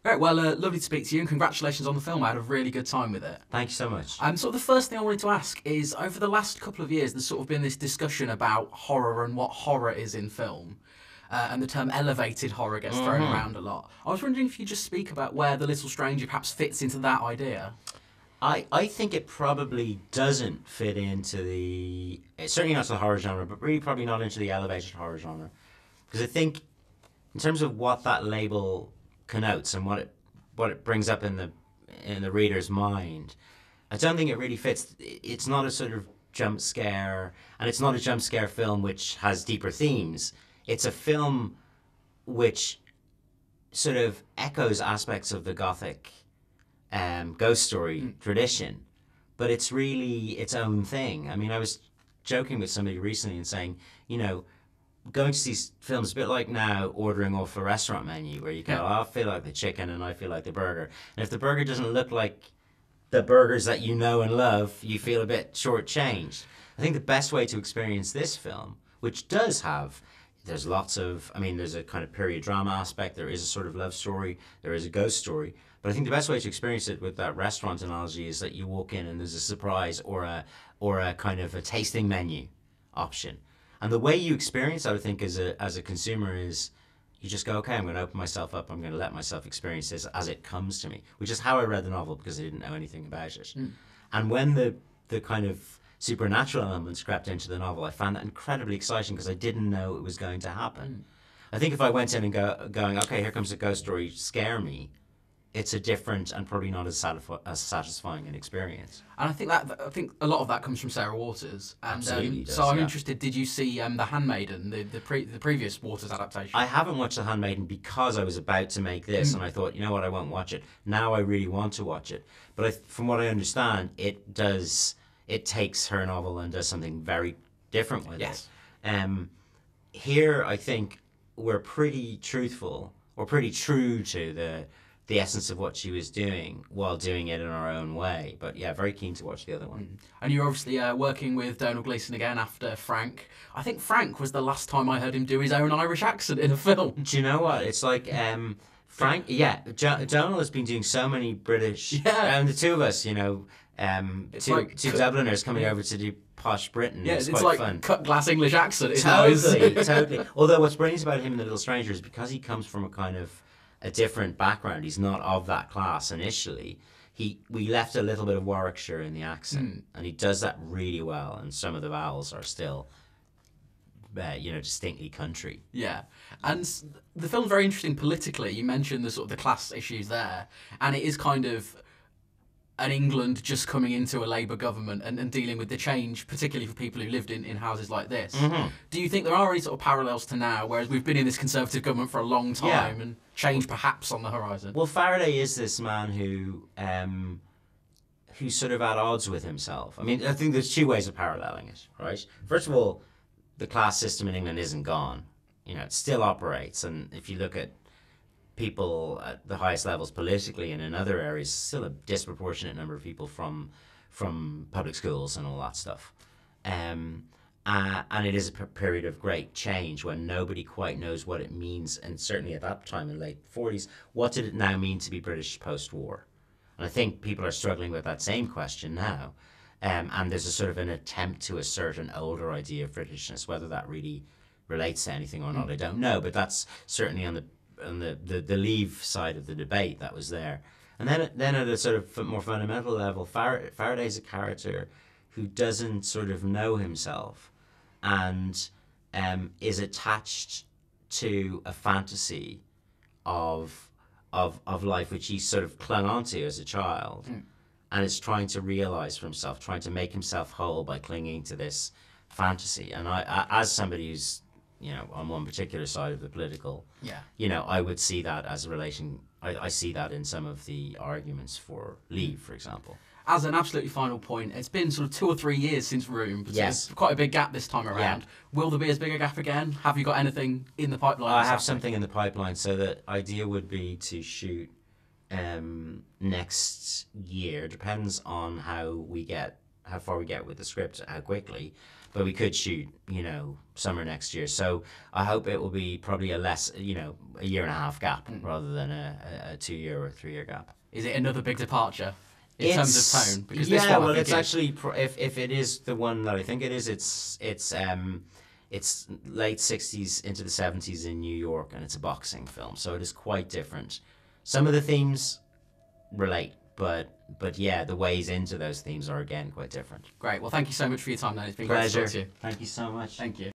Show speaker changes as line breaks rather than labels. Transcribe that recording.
Great, well, lovely to speak to you, and congratulations on the film. I had a really good time with it.
Thank you so much.
Sort of the first thing I wanted to ask is, over the last couple of years, there's sort of been this discussion about horror and what horror is in film. And the term elevated horror gets thrown around a lot. I was wondering if you just speak about where The Little Stranger perhaps fits into that idea.
I think it probably doesn't fit into it's certainly not the horror genre, but really probably not into the elevated horror genre. Because I think, in terms of what that label connotes and what it brings up in the reader's mind, I don't think it really fits. It's not a sort of jump scare, and it's not a jump scare film which has deeper themes. It's a film which sort of echoes aspects of the Gothic ghost story tradition, but it's really its own thing. I mean, I was joking with somebody recently and saying, going to see films a bit like now ordering off a restaurant menu where you go, I feel like the chicken and I feel like the burger. And if the burger doesn't look like the burgers that you know and love, you feel a bit shortchanged. I think the best way to experience this film, which does have, there's a kind of period drama aspect, there is a sort of love story, there is a ghost story, but I think the best way to experience it with that restaurant analogy is that you walk in and there's a surprise or a kind of a tasting menu option. And the way you experience that, I think, as a consumer is you just go, okay, I'm going to open myself up, I'm going to let myself experience this as it comes to me, which is how I read the novel, because I didn't know anything about it. And when the kind of supernatural elements crept into the novel, I found that incredibly exciting because I didn't know it was going to happen. I think if I went in and going, okay, here comes a ghost story, scare me, it's a different and probably not as satisfying an experience.
And I think a lot of that comes from Sarah Waters. And
Absolutely does,
so I'm interested, did you see The Handmaiden, the previous Waters adaptation?
I haven't watched The Handmaiden because I was about to make this, and I thought, you know what, I won't watch it. Now I really want to watch it. But from what I understand, it takes her novel and does something very different with it. Here, I think we're pretty truthful, or pretty true to the essence of what she was doing while doing it in our own way. But yeah, very keen to watch the other one.
And you're obviously working with Domhnall Gleeson again after Frank. I think Frank was the last time I heard him do his own Irish accent in a film.
Do you know what? It's like Frank, Domhnall has been doing so many British, and the two of us, two Dubliners coming over to do posh Britain.
Yeah,
it's
quite
like
fun. Cut glass English accent.
Totally. Although what's brilliant about him in The Little Stranger is because he comes from a different background. He's not of that class initially. We left a little bit of Warwickshire in the accent, and he does that really well. And some of the vowels are still, distinctly country.
Yeah, and the film's very interesting politically. You mentioned the sort of the class issues there, and it is kind of an England just coming into a Labour government and dealing with the change, particularly for people who lived in houses like this. Do you think there are any sort of parallels to now, whereas we've been in this Conservative government for a long time and change perhaps on the horizon?
Well, Faraday is this man who's sort of at odds with himself. I mean, I think there's two ways of paralleling it, right? First of all, the class system in England isn't gone. It still operates, and if you look at people at the highest levels politically and in other areas, still a disproportionate number of people from public schools and all that stuff. And it is a period of great change when nobody quite knows what it means, and certainly at that time in the late 40s, what did it now mean to be British post-war? And I think people are struggling with that same question now. And there's a sort of an attempt to assert an older idea of Britishness. Whether that really relates to anything or not, I don't know, but that's certainly on the Leave side of the debate that was there. And then at a sort of more fundamental level, Faraday's a character who doesn't sort of know himself and is attached to a fantasy of life which he sort of clung onto as a child, and is trying to realize for himself, trying to make himself whole by clinging to this fantasy. And I as somebody who's on one particular side of the political, I would see that as a relation. I see that in some of the arguments for Leave, for example.
As an absolutely final point, it's been sort of 2 or 3 years since Room, but
yes,
quite a big gap this time around. Yeah. Will there be as big a gap again? Have you got anything in the pipeline?
I have something in the pipeline, so the idea would be to shoot next year. Depends on how far we get with the script, how quickly. but we could shoot, summer next year. So I hope it will be probably a less, a year and a half gap rather than a 2 year or 3 year gap.
Is it another big departure in terms of tone?
Because this one, well, it's actually if it is the one that I think it is, it's late 60s into the 70s in New York, and it's a boxing film, so it is quite different. Some of the themes relate, but yeah, the ways into those themes are again quite different.
Great. Well, thank you so much for your time, then. It's been
Pleasure.
great to talk to you.
Thank you so much.
Thank you.